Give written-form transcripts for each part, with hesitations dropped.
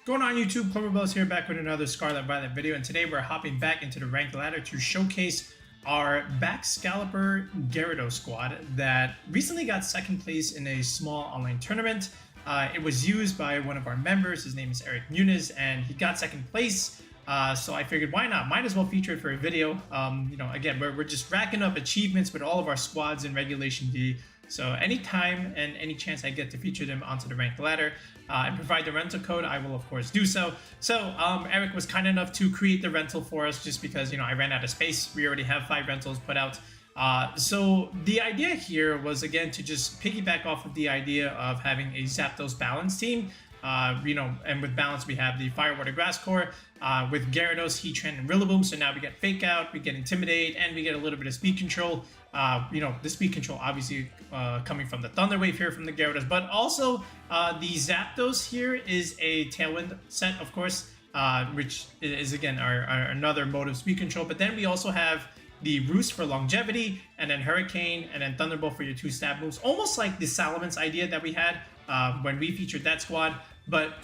Going on YouTube, Cloverbells here back with another Scarlet Violet video, and today we're hopping back into the ranked ladder to showcase our Baxcalibur Gyarados squad that recently got second place in a small online tournament. It was used by one of our members. His name is Eric Munoz, and he got second place. So I figured, why not? Might as well feature it for a video. Again, we're just racking up achievements with all of our squads in Regulation D. So anytime and any chance I get to feature them onto the ranked ladder and provide the rental code, I will of course do so. So Eric was kind enough to create the rental for us just because, I ran out of space. We already have 5 rentals put out. So the idea here was, again, to just piggyback off of the idea of having a Zapdos balance team. And with balance we have the Fire, Water, Grass core with Gyarados, Heatran, and Rillaboom. So now we get Fake Out, we get Intimidate, and we get a little bit of speed control. The speed control obviously coming from the Thunder Wave here from the Gyarados, but also the Zapdos here is a Tailwind set, of course, which is again our another mode of speed control. But then we also have the Roost for longevity, and then Hurricane, and then Thunderbolt for your 2 stab moves, almost like the Salamence idea that we had when we featured that squad. But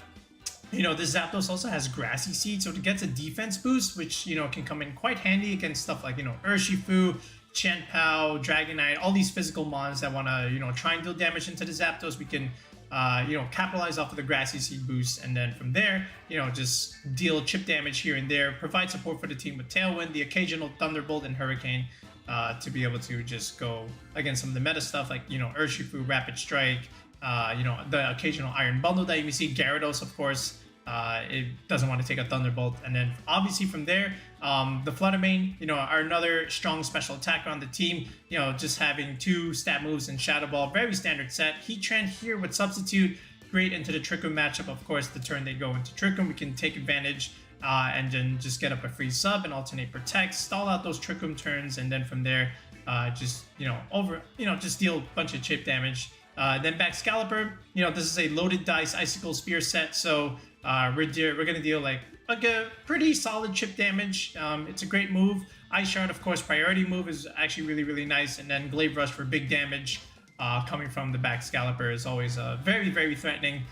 this Zapdos also has Grassy Seed, so it gets a defense boost, which can come in quite handy against stuff like Urshifu, Chien-Pao, Dragonite, all these physical mons that want to try and deal damage into the Zapdos. We can capitalize off of the Grassy Seed boost, and then from there just deal chip damage here and there, provide support for the team with Tailwind, the occasional Thunderbolt and Hurricane to be able to just go against some of the meta stuff like Urshifu-Rapid Strike, the occasional Iron Bundle that you see. Gyarados, of course, it doesn't want to take a Thunderbolt, and then obviously from there the Flutter Mane, are another strong special attacker on the team. Just having 2 stat moves and Shadow Ball, very standard set. Heatran here with Substitute, great into the Trick Room matchup. Of course, the turn they go into Trick Room, we can take advantage and then just get up a free sub and alternate protect, stall out those Trick Room turns, and then from there just just deal a bunch of chip damage. Then Baxcalibur, this is a loaded dice Icicle Spear set, so we're gonna deal like a pretty solid chip damage. It's a great move. Ice Shard, of course, priority move is actually really nice, and then Glaive Rush for big damage coming from the Baxcalibur is always very threatening.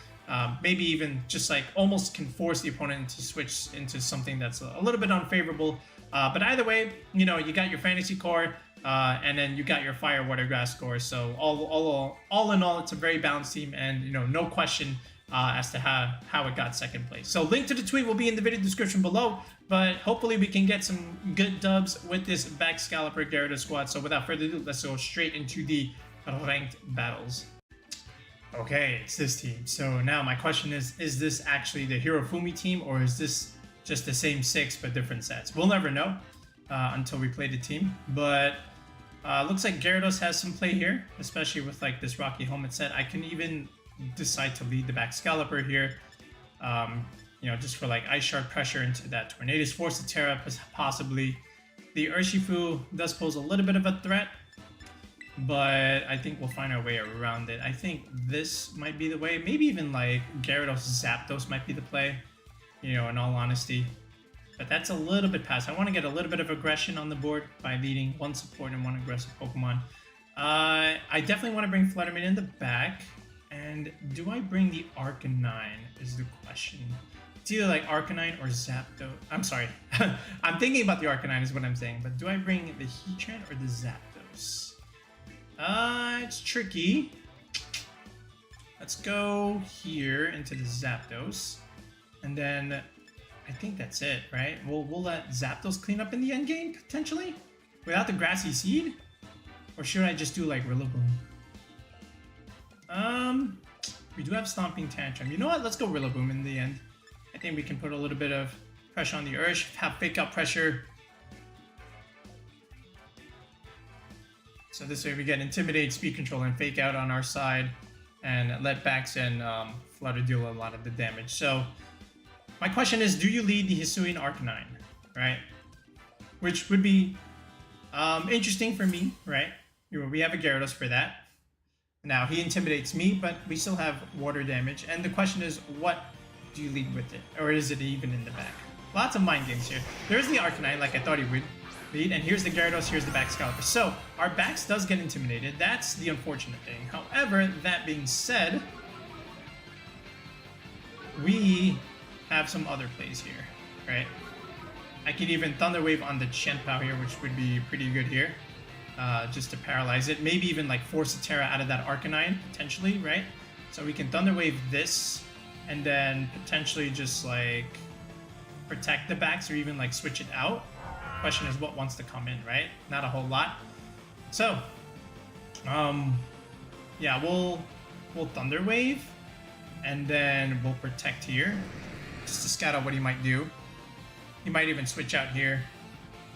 Maybe even just like almost can force the opponent to switch into something that's a little bit unfavorable. But either way, you got your Fantasy core, and then you got your Fire, Water, Grass core. So all in all, it's a very balanced team, and no question as to how it got second place. So link to the tweet will be in the video description below, but hopefully we can get some good dubs with this Baxcalibur Gyarados squad. So without further ado, let's go straight into the ranked battles. Okay, it's this team. So now my question is this actually the Hirofumi team, or is this just the same 6 but different sets? We'll never know until we play the team, but looks like Gyarados has some play here, especially with like this Rocky Helmet set. I can even decide to lead the Baxcalibur here, just for like Ice Shard pressure into that Tornadus, force the Tera possibly. The Urshifu does pose a little bit of a threat, but I think we'll find our way around it. I think this might be the way. Maybe even like Gyarados Zapdos might be the play, in all honesty. But that's a little bit past. I want to get a little bit of aggression on the board by leading 1 support and 1 aggressive Pokemon. I definitely want to bring Flutter Mane in the back. And do I bring the Arcanine is the question. It's either like Arcanine or Zapdos. I'm sorry. I'm thinking about the Arcanine is what I'm saying. But do I bring the Heatran or the Zapdos? It's tricky. Let's go here into the Zapdos. And then I think that's it, right? We'll let Zapdos clean up in the end game, potentially? Without the Grassy Seed? Or should I just do like Rillabboom? We do have Stomping Tantrum. You know what? Let's go Rillabboom in the end. I think we can put a little bit of pressure on the Ursh, have Fake Out pressure. So this way we get Intimidate, Speed Control, and Fake Out on our side, and let Bax and Flutter deal a lot of the damage. So my question is, do you lead the Hisuian-Arcanine, right? Which would be interesting for me, right? We have a Gyarados for that. Now, he intimidates me, but we still have water damage. And the question is, what do you lead with it? Or is it even in the back? Lots of mind games here. There's the Arcanine, like I thought he would lead. And here's the Gyarados, here's the Baxcalibur. So, our Bax does get intimidated. That's the unfortunate thing. However, that being said, we have some other plays here, right? I could even Thunder Wave on the Chien-Pao here, which would be pretty good here. Just to paralyze it. Maybe even like force a Tera out of that Arcanine, potentially, right? So we can Thunder Wave this, and then potentially just like protect the backs or even like switch it out. Question is what wants to come in, right? Not a whole lot. So, yeah, we'll Thunder Wave, and then we'll protect here, just to scout out what he might do. He might even switch out here,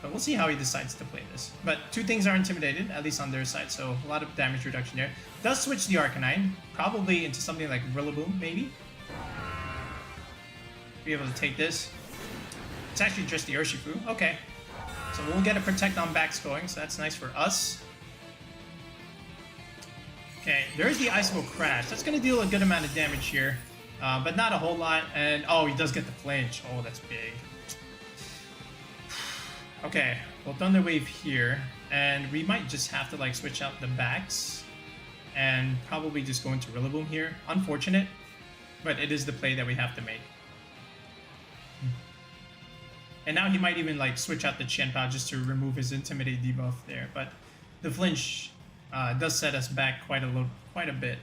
but we'll see how he decides to play this. But two things are intimidated, at least on their side, so a lot of damage reduction there. Does switch the Arcanine, probably into something like Rillaboom, maybe. Be able to take this. It's actually just the Urshifu. Okay. So we'll get a Protect on Bax going, so that's nice for us. Okay, there's the Icicle Crash. That's going to deal a good amount of damage here, but not a whole lot. And, oh, he does get the flinch. Oh, that's big. Okay, we'll Thunder Wave here, and we might just have to like switch out the backs and probably just go into Rillaboom here. Unfortunate, but it is the play that we have to make. And now he might even like switch out the Chien-Pao just to remove his Intimidate debuff there, but the flinch does set us back quite a bit.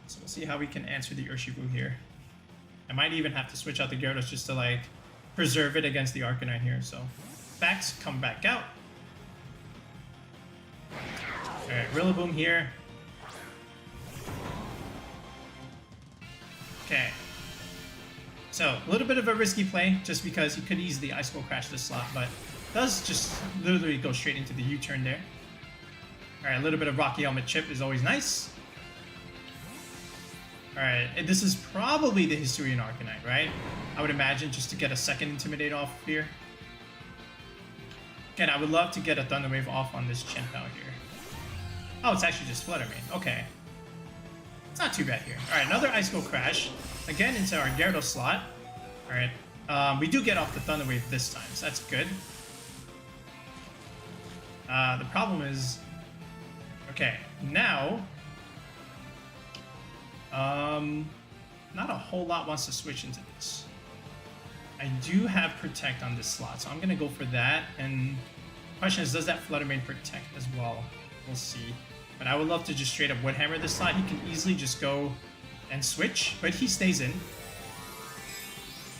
So we'll see how we can answer the Urshifu here. I might even have to switch out the Gyarados just to like preserve it against the Arcanine here, so. Backs come back out. Alright, Rillaboom here. Okay. So, a little bit of a risky play, just because he could easily Icicle Crash this slot, but does just literally go straight into the U-turn there. Alright, a little bit of Rocky Helmet Chip is always nice. Alright, this is probably the Hisuian-Arcanine, right? I would imagine, just to get a second Intimidate off here. Again, I would love to get a Thunder Wave off on this Chien-Pao here. Oh, it's actually just Flutter Mane. Okay. It's not too bad here. Alright, another Icicle Crash. Again, into our Gyarados slot. Alright. We do get off the Thunder Wave this time, so that's good. The problem is... Okay, now... not a whole lot wants to switch into this. I do have Protect on this slot, so I'm going to go for that. And the question is, does that Flutter Mane protect as well? We'll see. But I would love to just straight up Wood Hammer this slot. He can easily just go and switch, but he stays in.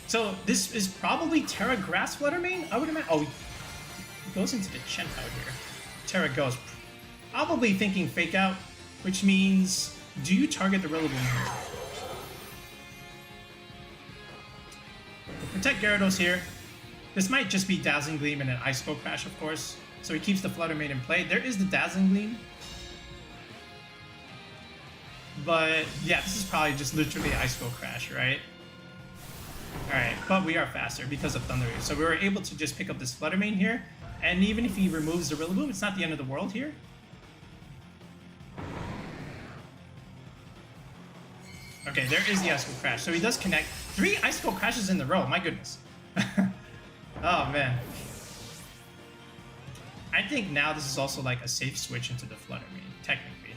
So this is probably Tera Grass Flutter Mane, I would imagine. Oh, he goes into the Chien-Pao here. Tera goes. Probably thinking Fake Out, which means, do you target the Rillaboom here? Protect Gyarados here. This might just be Dazzling Gleam and an Icicle Crash, of course. So he keeps the Flutter Mane in play. There is the Dazzling Gleam. But yeah, this is probably just literally Icicle Crash, right? Alright, but we are faster because of Thunder Wave. So we were able to just pick up this Flutter Mane here. And even if he removes the Rillaboom, it's not the end of the world here. Okay, there is the Icicle Crash. So he does connect. 3 Icicle Crashes in a row. My goodness. Oh, man. I think now this is also like a safe switch into the Flutter Mane, technically.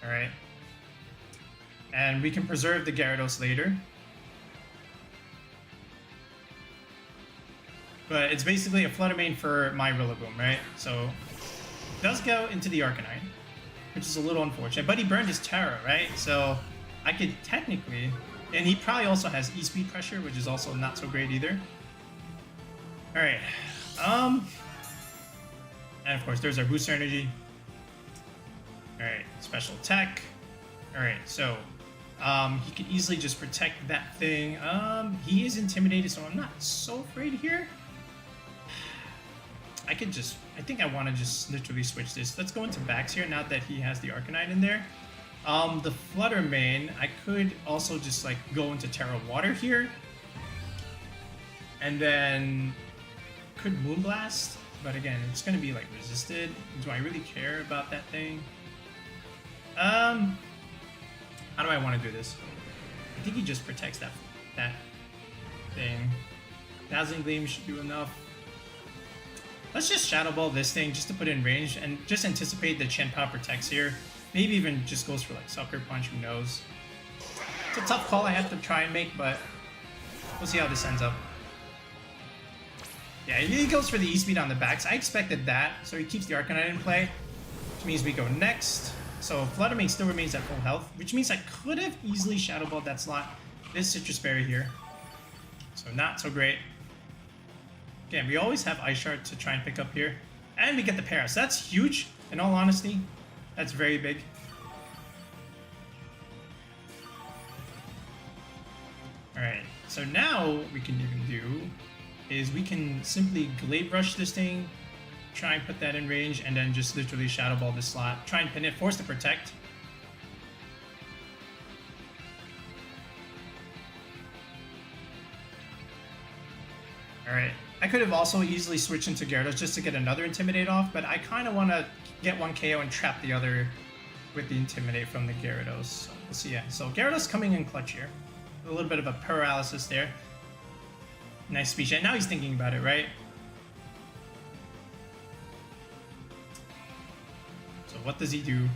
Alright. And we can preserve the Gyarados later. But it's basically a Flutter Mane for my Rillaboom, right? So, it does go into the Arcanine, which is a little unfortunate. But he burned his Tera, right? So, I could technically... And he probably also has E-Speed Pressure, which is also not so great either. Alright. And of course, there's our Booster Energy. Alright, Special Attack. Alright, so... he could easily just protect that thing. He is intimidated, so I'm not so afraid here. I think I want to just literally switch this. Let's go into Bax here, now that he has the Arcanine in there. The Flutter Mane, I could also just like go into Tera Water here. And then could Moonblast, but again, it's going to be like resisted. Do I really care about that thing? How do I want to do this? I think he just protects that thing. Dazzling Gleam should do enough. Let's just Shadow Ball this thing just to put it in range and just anticipate that Chien-Pao protects here. Maybe even just goes for like Sucker Punch, who knows. It's a tough call I have to try and make, but we'll see how this ends up. Yeah, he goes for the E-Speed on the backs. I expected that, so he keeps the Arcanine in play, which means we go next. So Flutter Mane still remains at full health, which means I could have easily Shadow Balled that slot. This Citrus Berry here, so not so great. Again, we always have Ice Shard to try and pick up here, and we get the Paras. So that's huge, in all honesty. That's very big. Alright, so now what we can even do is we can simply Glade Rush this thing, try and put that in range, and then just literally Shadow Ball this slot. Try and pin it, force to protect. Alright, I could have also easily switched into Gyarados just to get another Intimidate off, but I kind of want to get one KO and trap the other with the Intimidate from the Gyarados. So we'll see. Yeah. So Gyarados coming in clutch here. A little bit of a paralysis there. Nice speech. And now he's thinking about it, right? So what does he do?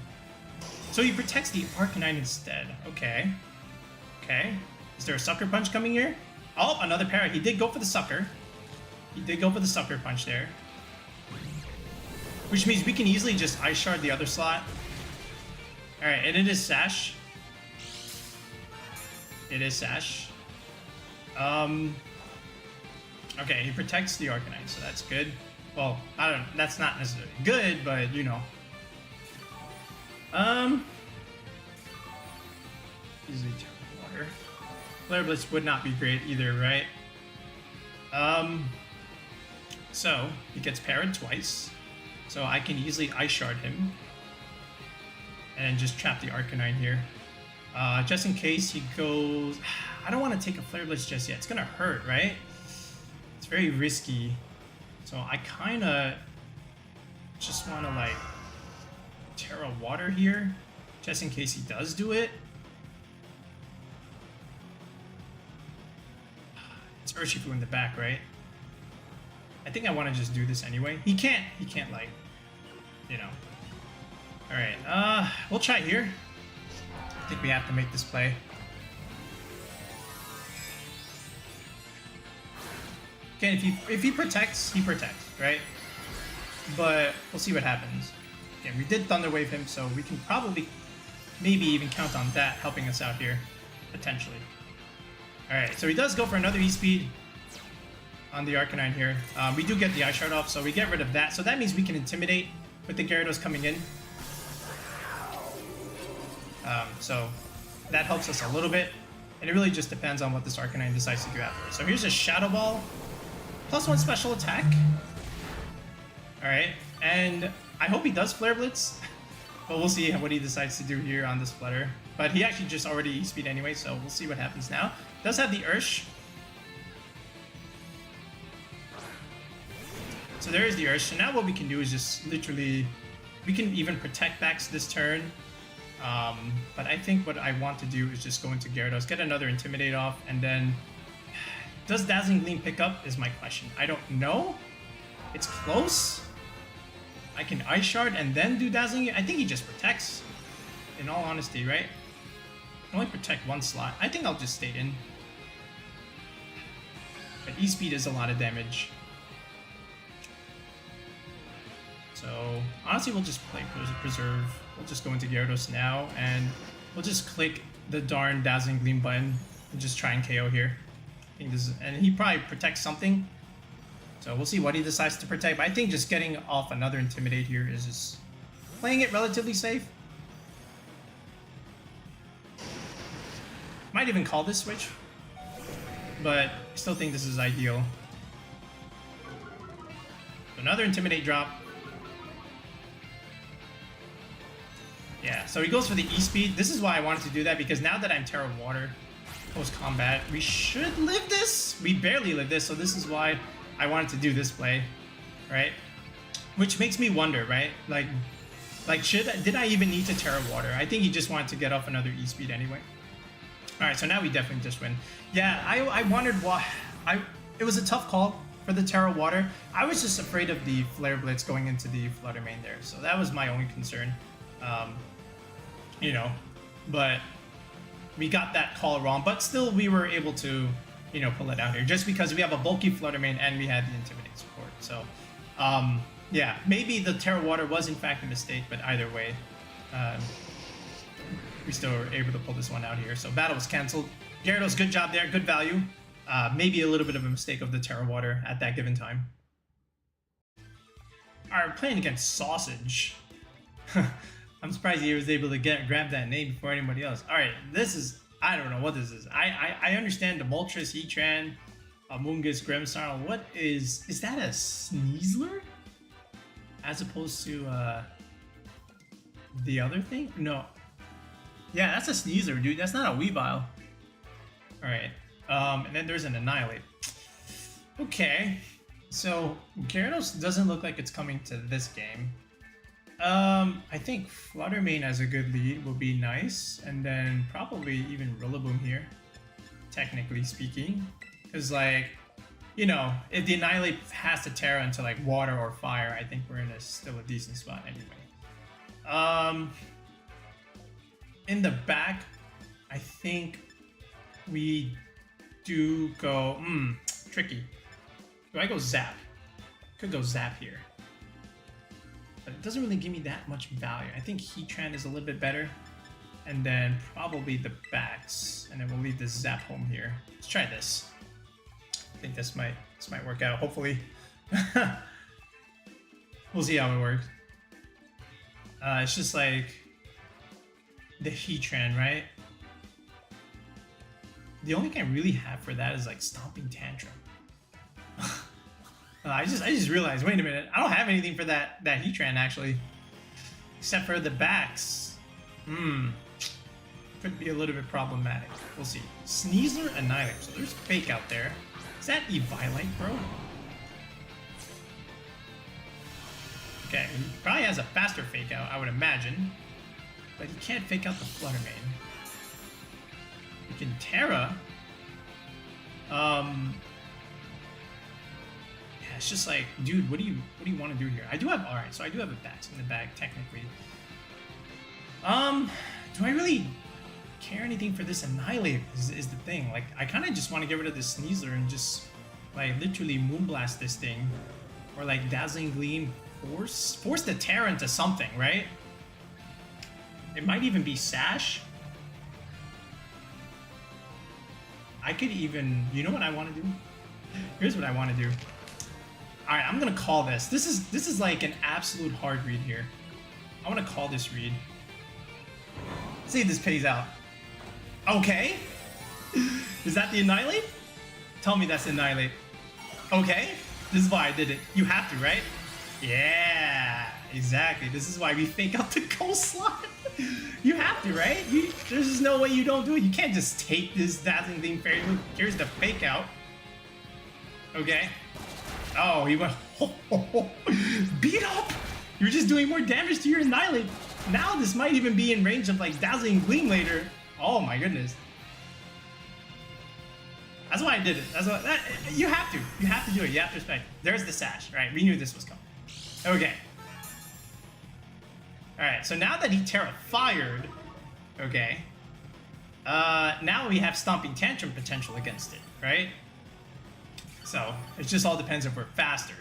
So he protects the Arcanine instead. Okay. Okay. Is there a Sucker Punch coming here? Oh, another Para. He did go for the Sucker. He did go for the Sucker Punch there. Which means we can easily just Ice Shard the other slot. Alright, and it is Sash. It is Sash. Okay, he protects the Arcanine, so that's good. Well, I don't. That's not necessarily good, but you know. Easily Terra Water. Flare Blitz would not be great either, right? So he gets parried twice, so I can easily Ice Shard him, and just trap the Arcanine here. Just in case he goes. I don't want to take a Flare Blitz just yet. It's gonna hurt, right? It's very risky. So I kind of just want to like Terra Water here, just in case he does do it. It's Urshifu in the back, right? I think I want to just do this anyway. He can't like, you know. All right, we'll try here. I think we have to make this play. Okay, if he protects, right? But we'll see what happens. Again, we did Thunder Wave him, so we can probably, maybe even count on that helping us out here, potentially. All right, so he does go for another E-Speed on the Arcanine here. We do get the Ice Shard off, so we get rid of that. So that means we can Intimidate with the Gyarados coming in. So that helps us a little bit, and it really just depends on what this Arcanine decides to do after. So here's a Shadow Ball, +1 special attack. All right, and I hope he does Flare Blitz, but we'll see what he decides to do here on this Flutter. But he actually just already E-Speed anyway, so we'll see what happens now. Does have the Ursh. So there is the Ursh. So now what we can do is just literally, we can even protect Bax this turn. But I think what I want to do is just go into Gyarados, get another Intimidate off, and then does Dazzling Gleam pick up is my question. I don't know. It's close. I can Ice Shard and then do Dazzling. I think he just protects, in all honesty, right? I can only protect one slot. I think I'll just stay in. But E-Speed is a lot of damage. So honestly, we'll just play Preserve. We'll just go into Gyarados now, and we'll just click the darn Dazzling Gleam button and just try and KO here. I think this is, and he probably protects something. So we'll see what he decides to protect. But I think just getting off another Intimidate here is just playing it relatively safe. Might even call this switch, but I still think this is ideal. Another Intimidate drop. Yeah, so he goes for the E-Speed. This is why I wanted to do that, because now that I'm Terra Water post-combat, we should live this. We barely live this, so this is why I wanted to do this play, right? Which makes me wonder, right? Like did I even need to Terra Water? I think he just wanted to get off another E-Speed anyway. All right, so now we definitely just win. Yeah, I wondered why. It was a tough call for the Terra Water. I was just afraid of the Flare Blitz going into the Flutter Mane there, so that was my only concern. You know, but we got that call wrong, but still we were able to, you know, pull it out here just because we have a bulky Flutter Mane and we had the Intimidate support. So, yeah, maybe the Terra Water was in fact a mistake, but either way, we still were able to pull this one out here. So battle was canceled. Gyarados, good job there, good value. Maybe a little bit of a mistake of the Terra Water at that given time. Alright, we're playing against Sausage. I'm surprised he was able to grab that name before anybody else. Alright, this is... I don't know what this is. I understand the Moltres, Heatran, Amoongus, Grimmsnarl. What is... Is that a Sneasler? As opposed to, the other thing? No. Yeah, that's a Sneasler, dude. That's not a Weavile. Alright. And then there's an Annihilape. Okay. So, Gyarados doesn't look like it's coming to this game. I think Flutter Mane as a good lead will be nice. And then probably even Rillaboom here. Technically speaking. Because, like, you know, if the Annihilape has to Tera into, like, water or fire, I think we're in still a decent spot anyway. In the back, I think we do go... tricky. Do I go Zap? Could go Zap here. But it doesn't really give me that much value. I think Heatran is a little bit better. And then probably the Bax. And then we'll leave the Zap home here. Let's try this. I think this might work out, hopefully. We'll see how it works. It's just like the Heatran, right? The only thing I really have for that is like Stomping Tantrum. I just realized, wait a minute, I don't have anything for that Heatran actually. Except for the Bax. Could be a little bit problematic. We'll see. Sneasler, Annihilape. So there's Fake out there. Is that Eviolite, bro? Okay, he probably has a faster Fake out, I would imagine. But he can't Fake out the Flutter Mane. He can Tera. Yeah, it's just like, dude, what do you want to do here? I do have, alright, so I do have a Bax in the bag, technically. Do I really care anything for this Annihilape is the thing. Like, I kind of just want to get rid of this Sneasler and just, like, literally Moonblast this thing. Or, like, Dazzling Gleam, force the Tera into something, right? It might even be Sash. I could even, you know what I want to do? Here's what I want to do. Alright, I'm gonna call this. This is like an absolute hard read here. I want to call this read. See if this pays out. Okay. Is that the Annihilape? Tell me that's the Annihilape. Okay. This is why I did it. You have to, right? Yeah, exactly. This is why we Fake out the Ghost slot. You have to, right? There's just no way you don't do it. You can't just take this Dazzling Gleam Fairy. Look, here's the Fake out. Okay. Oh, he went... Beat up! You're just doing more damage to your Annihilape. Now this might even be in range of, like, Dazzling Gleam later. Oh my goodness. That's why I did it. That's why... you have to. You have to do it. You have to respect. There's the Sash, right? We knew this was coming. Okay. Alright, so now that he Tera fired... Okay. Now we have Stomping Tantrum potential against it, right? So, it just all depends if we're faster.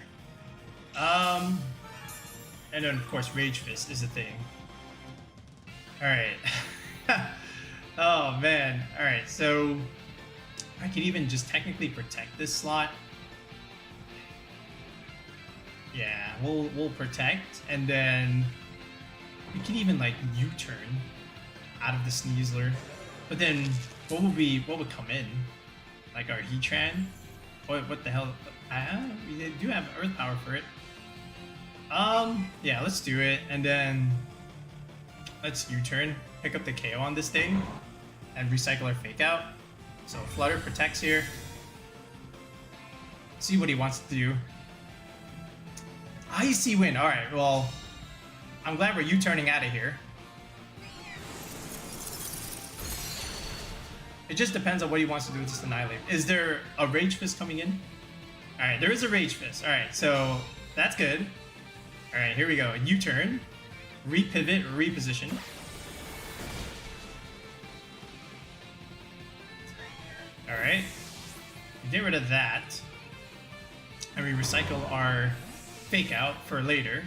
And then, of course, Rage Fist is a thing. Alright. Oh, man. Alright, so... I could even just technically protect this slot. Yeah, we'll protect, and then... We can even, like, U-turn out of the Sneasler. But then, what would come in? Like our Heatran? What the hell? We do have Earth Power for it. Yeah, let's do it, and then let's U-turn, pick up the KO on this thing, and recycle our Fake out. So Flutter protects here. See what he wants to do. Icy Wind. All right. Well, I'm glad we're U-turning out of here. It just depends on what he wants to do with this Annihilape. Is there a Rage Fist coming in? Alright, there is a Rage Fist. Alright, so that's good. Alright, here we go. U-turn. Repivot, reposition. Alright. Get rid of that. And we recycle our Fake Out for later.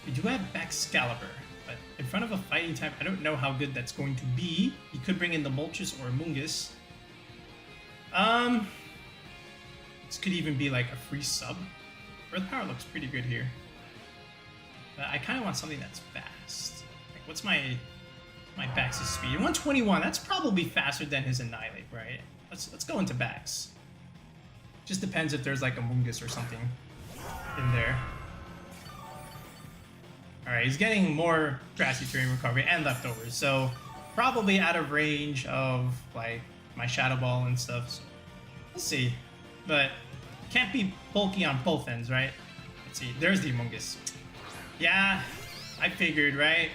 We do have Baxcalibur, but in front of a fighting type, I don't know how good that's going to be. He could bring in the Moltres or Amoongus. This could even be like a free sub. Earth Power looks pretty good here. But I kind of want something that's fast. Like, what's my Bax's speed? 121. That's probably faster than his Annihilape, right? Let's go into Bax. Just depends if there's like a Amoongus or something in there. Alright, he's getting more Grassy Terrain Recovery and Leftovers, so probably out of range of like my Shadow Ball and stuff. So let's see. But can't be bulky on both ends, right? Let's see. There's the Amoongus. Yeah, I figured, right?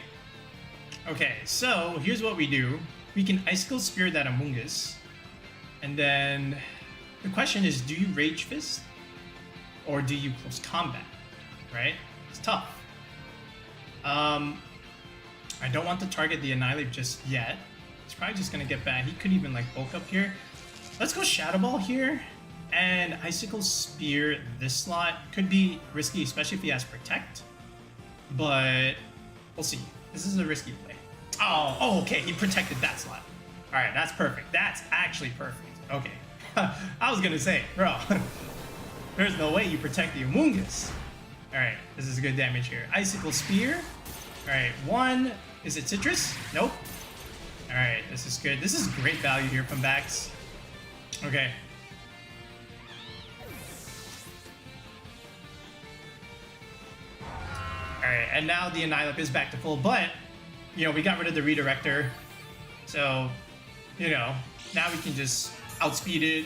Okay, so here's what we do. We can Icicle Spear that Amoongus. And then the question is, do you Rage Fist? Or do you Close Combat? Right? It's tough. I don't want to target the Annihilape just yet. It's probably just gonna get bad. He could even like bulk up here. Let's go Shadow Ball here. And Icicle Spear this slot. Could be risky, especially if he has Protect. But we'll see. This is a risky play. Oh, okay. He protected that slot. All right, that's perfect. That's actually perfect. Okay. I was gonna say, bro, there's no way you protect the Amoongus. All right, this is good damage here. Icicle Spear. All right, one. Is it Citrus? Nope. All right, this is good. This is great value here from Bax. Okay. Alright, and now the Annihilape is back to full, but, you know, we got rid of the Redirector. So, you know, now we can just outspeed it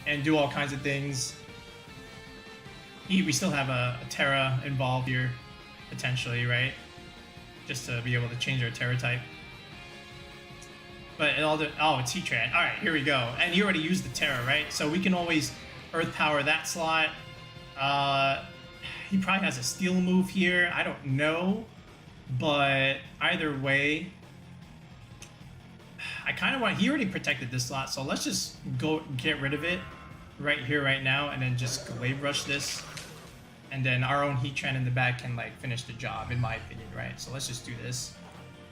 and do all kinds of things. We still have a Tera involved here, potentially, right? Just to be able to change our Tera type. But oh, it's Heatran. Alright, here we go. And he already used the Tera, right? So we can always Earth Power that slot. He probably has a Steel move here. I don't know. But either way, I kind of want... He already protected this slot, so let's just go get rid of it right here, right now, and then just Glaive Rush this. And then our own Heatran in the back can, like, finish the job, in my opinion, right? So let's just do this.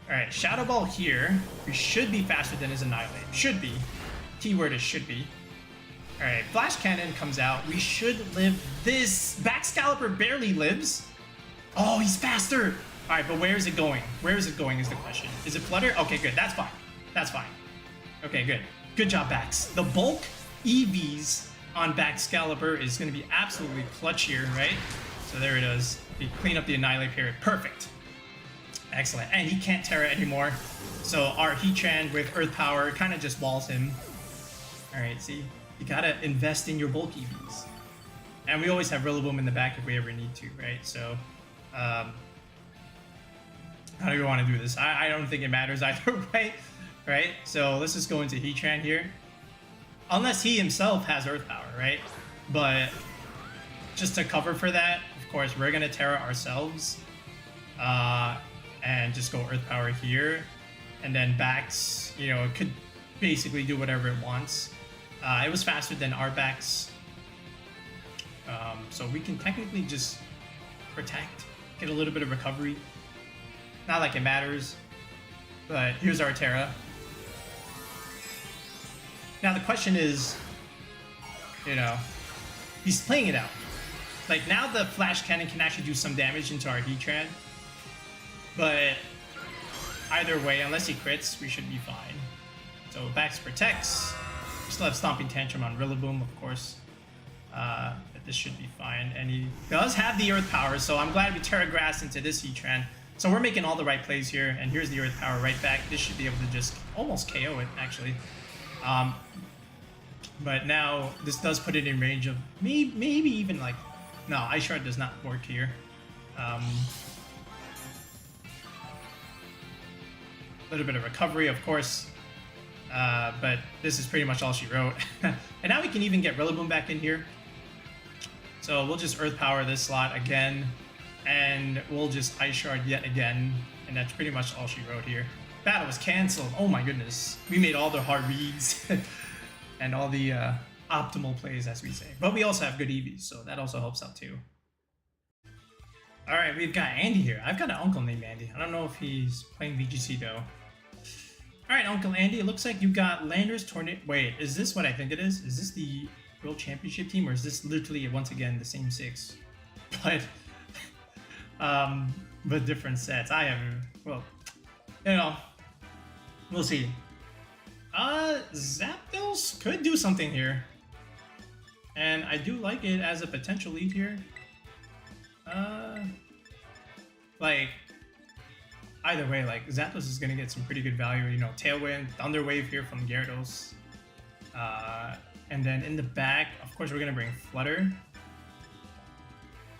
Alright, Shadow Ball here. We should be faster than his Annihilape. Should be. Keyword is should be. Alright, Flash Cannon comes out. We should live this. Baxcalibur barely lives. Oh, he's faster. Alright, but where is it going? Where is it going is the question. Is it Flutter? Okay, good. That's fine. That's fine. Okay, good. Good job, Bax. The bulk EVs on Baxcalibur is going to be absolutely clutch here, right? So there it is. We clean up the Annihilape here. Perfect. Excellent. And he can't Tera anymore. So our Heatran with Earth Power kind of just walls him. Alright, see? You gotta invest in your bulk EVs. And we always have Rillabboom in the back if we ever need to, right? So, how do we want to do this? I don't think it matters either way, right? So let's just go into Heatran here. Unless he himself has Earth Power, right? But just to cover for that, of course, we're gonna Tera ourselves. And just go Earth Power here. And then Bax, you know, it could basically do whatever it wants. It was faster than our Bax. So we can technically just protect, get a little bit of recovery. Not like it matters. But here's our Tera. Now the question is, you know, he's playing it out. Like now the Flash Cannon can actually do some damage into our Heatran. But either way, unless he crits, we should be fine. So Bax protects. We still have Stomping Tantrum on Rillabboom, of course. But this should be fine. And he does have the Earth Power, so I'm glad we Tera Grass into this Heatran. So we're making all the right plays here. And here's the Earth Power right back. This should be able to just almost KO it, actually. But now this does put it in range of maybe even like... No, Ice Shard does not work here. A little bit of recovery, of course. But this is pretty much all she wrote. And now we can even get Rillaboom back in here. So we'll just Earth Power this slot again. And we'll just Ice Shard yet again. And that's pretty much all she wrote here. Battle was canceled. Oh my goodness. We made all the hard reads. and all the optimal plays, as we say. But we also have good EVs, so that also helps out too. All right, we've got Andy here. I've got an uncle named Andy. I don't know if he's playing VGC though. All right, Uncle Andy, it looks like you got Landorus, Tornadus. Wait, is this what I think it is? Is this the World Championship team, or is this literally once again the same 6, but different sets? I have, well, you know, we'll see. Zapdos could do something here, and I do like it as a potential lead here. Like, either way, like, Zapdos is gonna get some pretty good value, you know, Tailwind, Thunder Wave here from Gyarados. And then in the back, of course, we're gonna bring Flutter.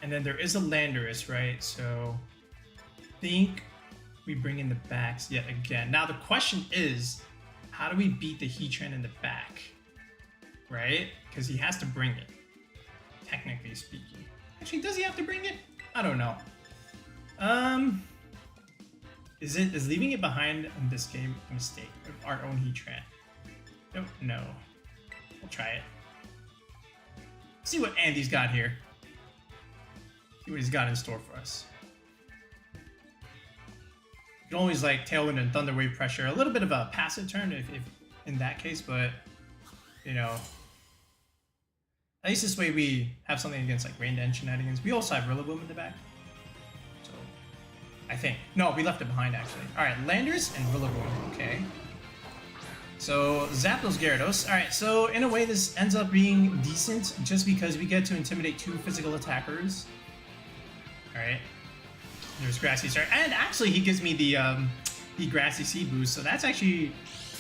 And then there is a Landorus, right? So, I think we bring in the backs yet again. Now, the question is, how do we beat the Heatran in the back? Right? Because he has to bring it, technically speaking. Actually, does he have to bring it? I don't know. Is leaving it behind in this game a mistake of our own Heatran? Don't know. We'll try it. See what Andy's got here. See what he's got in store for us. You can always like Tailwind and Thunder Wave pressure. A little bit of a passive turn if in that case, but you know, at least this way we have something against like Rain Dance shenanigans. We also have Rillabboom in the back. So I think. No, we left it behind actually. Alright, Landorus and Rillabboom. Okay. So Zapdos, Gyarados. Alright, so in a way this ends up being decent just because we get to intimidate 2 physical attackers. Alright. There's Grassy Seed. And actually he gives me the Grassy Seed boost, so that's actually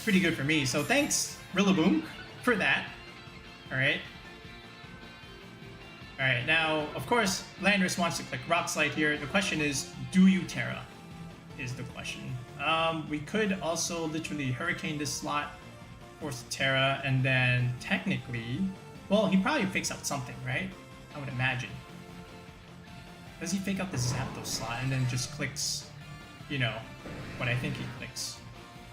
pretty good for me. So thanks, Rillabboom, for that. Alright. Alright, now, of course, Landorus wants to click Rock Slide here. The question is, do you Tera? Is the question. We could also literally Hurricane this slot, force Tera, and then technically, well, he probably fakes out something, right? I would imagine. Does he fake out the Zapdos slot and then just clicks, you know, what I think he clicks?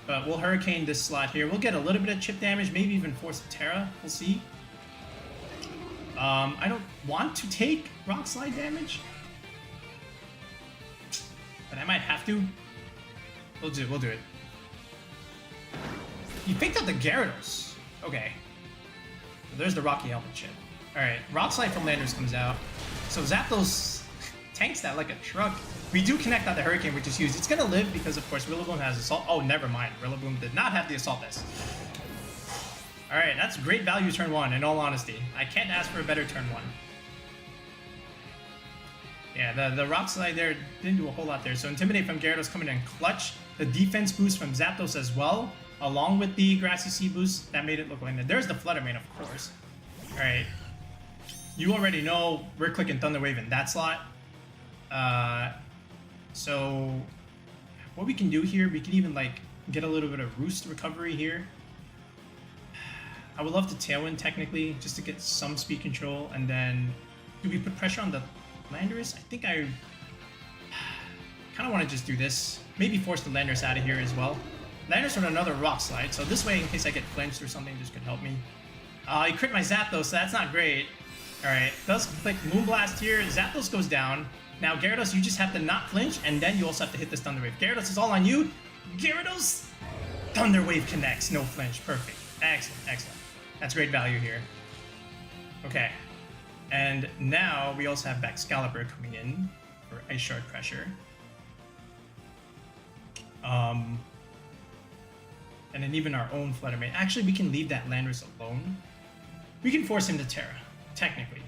But we'll Hurricane this slot here. We'll get a little bit of chip damage, maybe even force a Tera. We'll see. I don't want to take Rock Slide damage, but I might have to. We'll do it. He picked up the Gyarados. Okay. So there's the Rocky Helmet chip. Alright, Rock Slide from Landorus comes out. So Zapdos tanks that like a truck. We do connect out the Hurricane, which is huge. It's gonna live because, of course, Rillaboom has Assault. Oh, never mind. Rillaboom did not have the Assault Vest. Alright, that's great value turn 1, in all honesty. I can't ask for a better turn 1. Yeah, the Rock Slide there didn't do a whole lot there. So Intimidate from Gyarados coming in clutch. The defense boost from Zapdos as well, along with the Grassy Seed boost. That made it look like that. There's the Flutter Mane, of course. Alright. You already know we're clicking Thunder Wave in that slot. So what we can do here, we can even like get a little bit of Roost recovery here. I would love to Tailwind technically, just to get some speed control, and then do we put pressure on the Landorus? I think I kind of want to just do this. Maybe force the Landorus out of here as well. Landorus with another Rock Slide, so this way in case I get flinched or something, this could help me. He crit my Zapdos, so that's not great. Alright, does click Moonblast here. Zapdos goes down. Now Gyarados, you just have to not flinch, and then you also have to hit this Thunder Wave. Gyarados is all on you. Gyarados! Thunder Wave connects, no flinch. Perfect. Excellent, excellent. That's great value here. Okay. And now we also have Baxcalibur coming in for Ice Shard pressure. And then even our own Flutter Mane. Actually, we can leave that Landorus alone. We can force him to Tera, technically.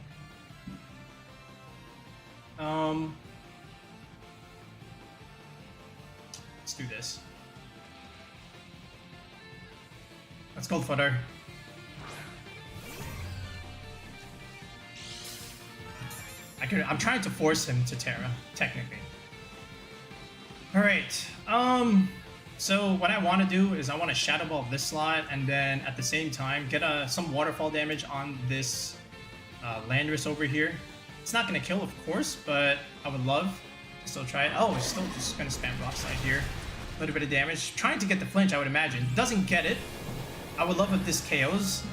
Let's do this. Let's go Flutter. I'm trying to force him to Tera, technically. Alright, so what I want to do is I want to Shadow Ball this slot, and then at the same time get some waterfall damage on this Landorus over here. It's not going to kill, of course, but I would love to still try it. Oh, it's still just going to spam Rock Slide here. A little bit of damage. Trying to get the flinch, I would imagine. Doesn't get it. I would love if this KOs.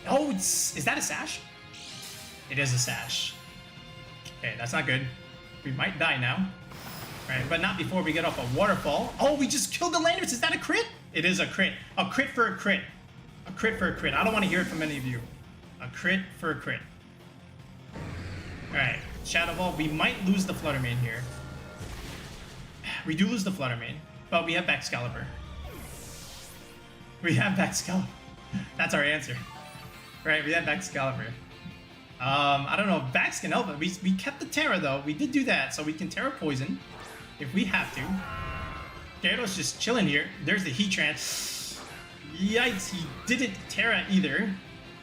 Oh, is that a sash? It is a sash. Okay, that's not good. We might die now. Right, but not before we get off a waterfall. Oh, we just killed the Landorus. Is that a crit? It is a crit. A crit for a crit. A crit for a crit. I don't want to hear it from any of you. A crit for a crit. Alright, Shadow Ball. We might lose the Flutter Mane here. We do lose the Flutter Mane, but we have Baxcalibur. We have Baxcalibur. That's our answer. Right, we have Baxcalibur. I don't know if Bax can help it. We kept the Tera though. We did do that, so we can Tera Poison if we have to. Gyarados just chilling here. There's the Heatran. Yikes, he didn't Tera either.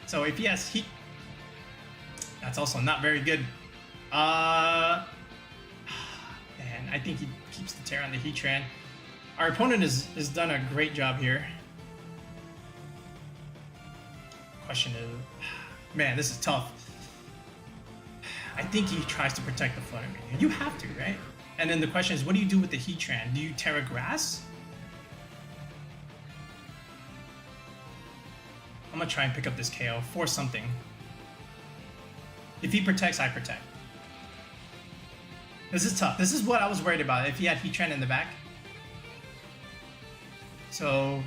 So if he has Heat, that's also not very good. And I think he keeps the Tera on the Heatran. Our opponent has done a great job here. Question is, man, this is tough. I think he tries to protect the Flutter Mane. You have to, right? And then the question is, what do you do with the Heatran? Do you Tera Grass? I'm gonna try and pick up this KO for something. If he protects, I protect. This is tough. This is what I was worried about, if he had Heatran in the back. So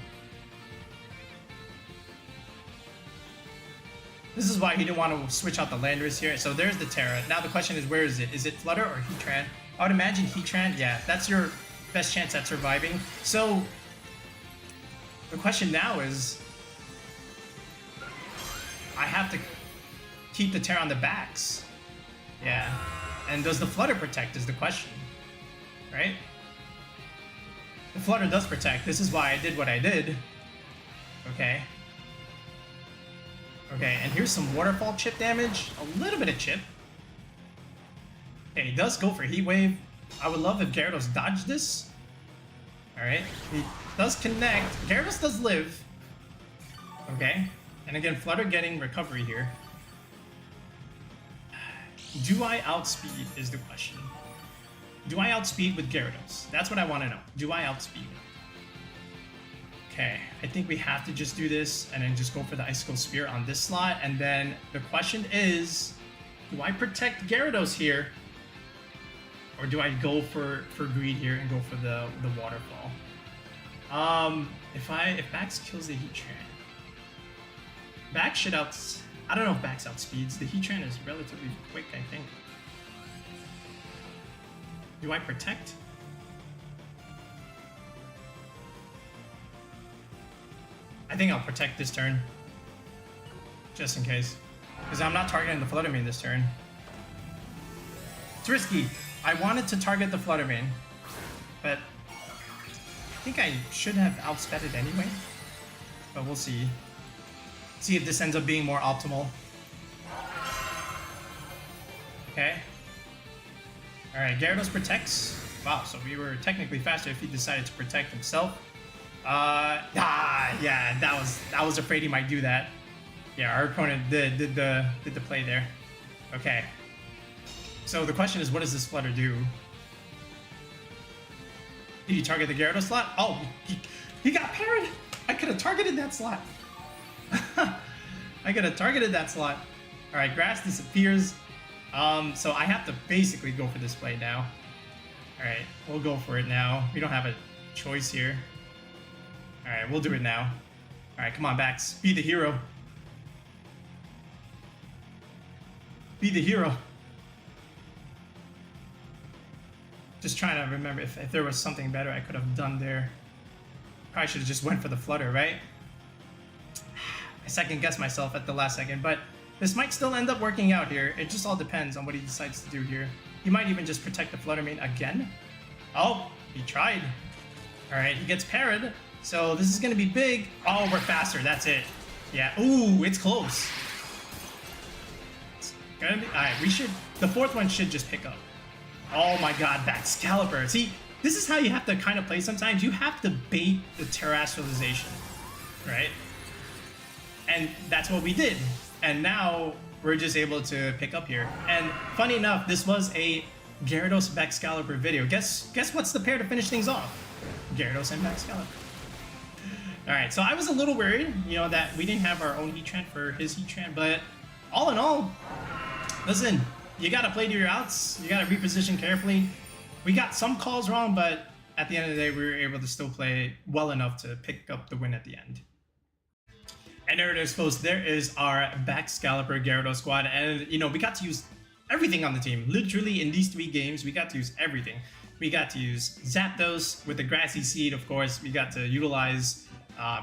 this is why he didn't want to switch out the Landorus here. So there's the Tera. Now the question is, where is it? Is it Flutter or Heatran? I would imagine Heatran. Yeah, that's your best chance at surviving. So the question now is, I have to keep the Tera on the backs. Yeah. And does the Flutter protect is the question, right? The Flutter does protect. This is why I did what I did. Okay. Okay, and here's some waterfall chip damage. A little bit of chip. Okay, he does go for Heat Wave. I would love if Gyarados dodged this. Alright, he does connect. Gyarados does live. Okay, and again, Flutter getting recovery here. Do I outspeed is the question. Do I outspeed with Gyarados? That's what I want to know. Do I outspeed? Okay, I think we have to just do this and then just go for the Icicle Spear on this slot. And then the question is, do I protect Gyarados here? Or do I go for greed here and go for the waterfall? If Bax kills the Heatran, Bax should I don't know if Bax outspeeds. The Heatran is relatively quick, I think. Do I protect? I think I'll protect this turn. Just in case. Because I'm not targeting the Flutter Mane this turn. It's risky. I wanted to target the Flutter Mane, but I think I should have outsped it anyway. But we'll see. See if this ends up being more optimal. Okay. Alright, Gyarados protects. Wow, so we were technically faster if he decided to protect himself. Yeah, I was afraid he might do that. Yeah, our opponent did the play there. Okay. So the question is, what does this Flutter do? Did he target the Gyarados slot? Oh, he got parried! I could have targeted that slot. I could have targeted that slot. Alright, Grass disappears. So I have to basically go for this play now. Alright, we'll go for it now. We don't have a choice here. Alright, we'll do it now. Alright, come on, Bax. Be the hero. Be the hero. Just trying to remember if there was something better I could have done there. Probably should have just went for the Flutter, right? I second guessed myself at the last second, but this might still end up working out here. It just all depends on what he decides to do here. He might even just protect the Flutter Mane again. Oh, he tried. Alright, he gets parried. So this is going to be big. Oh, we're faster. That's it. Yeah. Ooh, it's close. It's gonna be... Alright, we should... The fourth one should just pick up. Oh my god, Baxcalibur. See, this is how you have to kind of play sometimes. You have to bait the terrestrialization, right? And that's what we did. And now we're just able to pick up here. And funny enough, this was a Gyarados Baxcalibur video. Guess what's the pair to finish things off? Gyarados and Baxcalibur. All right, so I was a little worried, you know, that we didn't have our own Heatran for his Heatran, but all in all, listen, you gotta play to your outs. You gotta reposition carefully. We got some calls wrong, but at the end of the day, we were able to still play well enough to pick up the win at the end. And there it is, folks. There is our Baxcalibur Gyarados squad, and you know, we got to use everything on the team. Literally in these 3 games, we got to use everything. We got to use Zapdos with the Grassy Seed, of course. We got to utilize,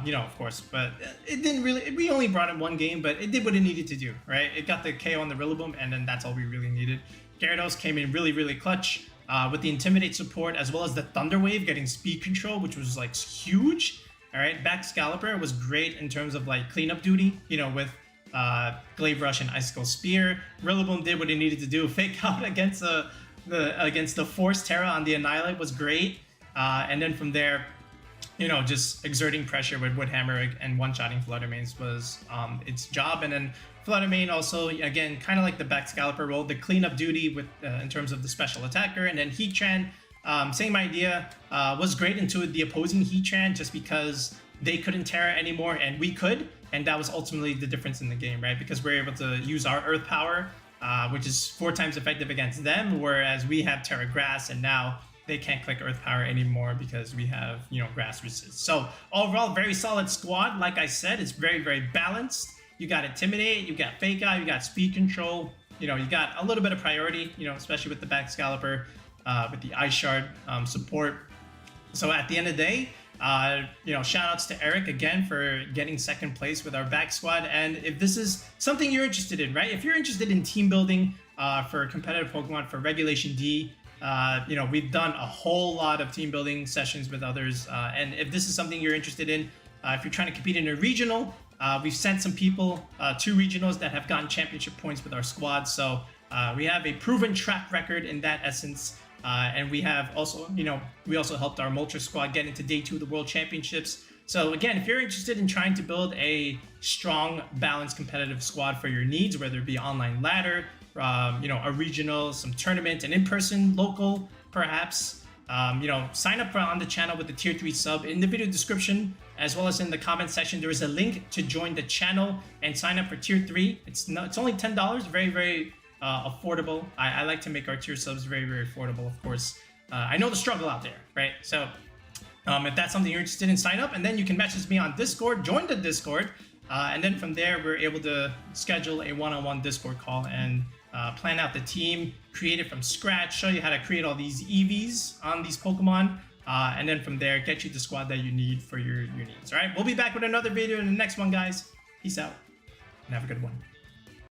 you know, of course, but it didn't really. We only brought in 1 game, but it did what it needed to do, right? It got the KO on the Rillaboom, and then that's all we really needed. Gyarados came in really, really clutch with the Intimidate support, as well as the Thunder Wave getting speed control, which was like huge. All right, Baxcalibur was great in terms of like cleanup duty, you know, with Glaive Rush and Icicle Spear. Rillaboom did what he needed to do. Fake out against the Force Tera on the Annihilape was great, and then from there, you know, just exerting pressure with Woodhammer and one-shotting Flutter Mane was its job. And then Flutter Mane also, again, kind of like the Baxcalibur role, the cleanup duty with in terms of the special attacker. And then Heatran, same idea, was great into the opposing Heatran just because they couldn't Tera anymore and we could. And that was ultimately the difference in the game, right? Because we're able to use our Earth Power, which is 4 times effective against them, whereas we have Tera Grass, and now they can't click Earth Power anymore because we have, you know, Grass Resist. So overall, very solid squad. Like I said, it's very, very balanced. You got Intimidate, you got Fake Out, you got Speed Control. You know, you got a little bit of priority, you know, especially with the Baxcalibur, with the Ice Shard support. So at the end of the day, you know, shoutouts to Eric again for getting 2nd place with our back squad. And if this is something you're interested in, right? If you're interested in team building for competitive Pokemon for Regulation D, you know, we've done a whole lot of team building sessions with others. And if this is something you're interested in, if you're trying to compete in a regional, we've sent some people to regionals that have gotten championship points with our squad. So we have a proven track record in that essence. And we have also, you know, we also helped our Moltres squad get into Day 2 of the World Championships. So again, if you're interested in trying to build a strong, balanced, competitive squad for your needs, whether it be online ladder, you know, a regional, some tournament, an in-person, local, perhaps, you know, sign up on the channel with the tier 3 sub. In the video description, as well as in the comment section, there is a link to join the channel and sign up for tier 3. It's only $10, very, very affordable. I like to make our tier subs very, very affordable, of course. I know the struggle out there, right? So if that's something you're interested in, sign up, and then you can message me on Discord, join the Discord, and then from there, we're able to schedule a one-on-one Discord call and plan out the team, create it from scratch, show you how to create all these EVs on these Pokemon, and then from there, get you the squad that you need for your needs, all right? We'll be back with another video in the next one, guys. Peace out, and have a good one.